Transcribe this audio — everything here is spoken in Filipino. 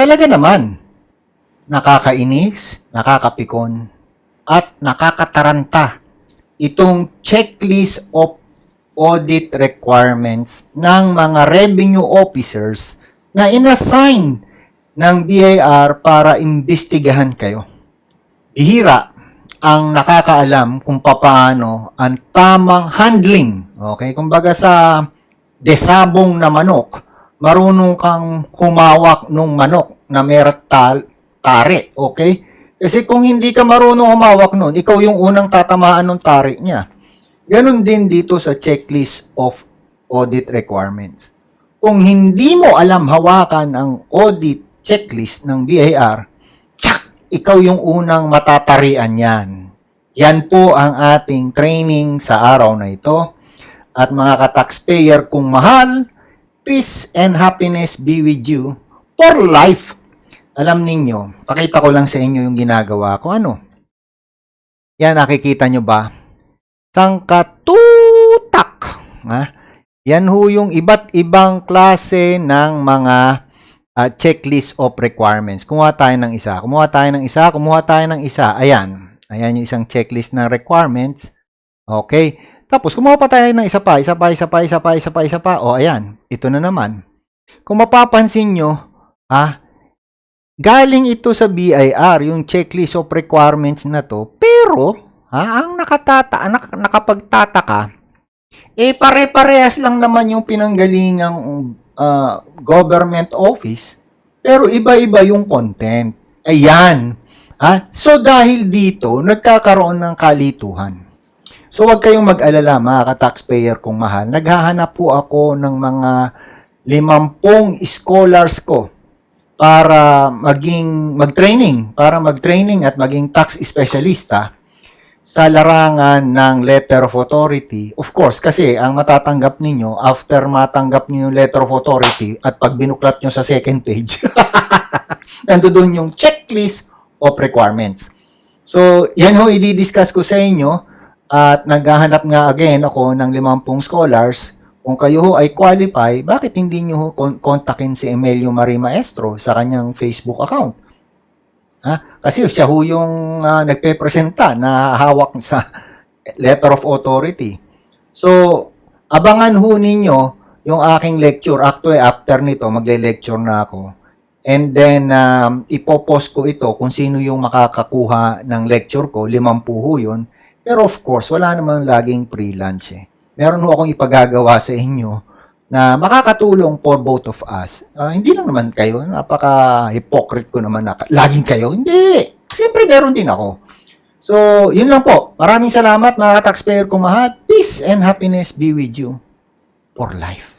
Talaga naman, nakakainis, nakakapikon, at nakakataranta itong checklist of audit requirements ng mga revenue officers na inassign ng BIR para imbestigahan kayo. Bihira ang nakakaalam kung paano ang tamang handling. Okay? Kumbaga sa desabong na manok, marunong kang humawak ng manok na meron tari. Okay? Kasi kung hindi ka marunong humawak nun, ikaw yung unang tatamaan ng tari niya. Ganon din dito sa checklist of audit requirements. Kung hindi mo alam hawakan ang audit checklist ng BIR, ikaw yung unang matatarian yan. Yan po ang ating training sa araw na ito. At mga ka-taxpayer kung mahal, peace and happiness be with you for life. Alam ninyo, pakita ko lang sa inyo yung ginagawa ko. Ano? Yan, nakikita nyo ba? Sangkatutak. Yan ho yung iba't ibang klase ng mga checklist of requirements. Kumuha tayo ng isa. Ayan. Ayan yung isang checklist ng requirements. Okay. Tapos, kumuha pa tayo ng isa pa. O, ayan. Ito na naman. Kung mapapansin nyo, galing ito sa BIR, yung checklist of requirements na to. Pero, ang nakapagtataka, pare-parehas lang naman yung pinanggalingang government office, pero iba-iba yung content. Ayan. So, dahil dito, nagkakaroon ng kalituhan. So, huwag kayong mag-alala, mga ka-taxpayer kung mahal. Naghahanap po ako ng mga 50 scholars ko para mag-training at maging tax specialista sa larangan ng letter of authority. Of course, kasi ang matatanggap ninyo, after matanggap niyo yung letter of authority at pag binuklat nyo sa second page, nandoon yung checklist of requirements. So, yan ho i-discuss ko sa inyo at naghahanap nga again ako ng 50 scholars. Kung kayo ho ay qualify, bakit hindi nyo ho kontakin si Emilio Marie Maestro sa kanyang Facebook account? Kasi siya ho yung nagpe-presenta na hawak sa letter of authority. So, abangan ho ninyo yung aking lecture. Actually, after nito, magle-lecture na ako. And then, ipopost ko ito kung sino yung makakakuha ng lecture ko. 50 ho yun. Pero of course, wala namang laging free lunch eh. Meron ho akong ipagagawa sa inyo na makakatulong for both of us. Hindi lang naman kayo, napaka-hypocrite ko naman na laging kayo. Hindi. Siyempre meron din ako. So, yun lang po. Maraming salamat mga taxpayer kung mahal. Peace and happiness be with you for life.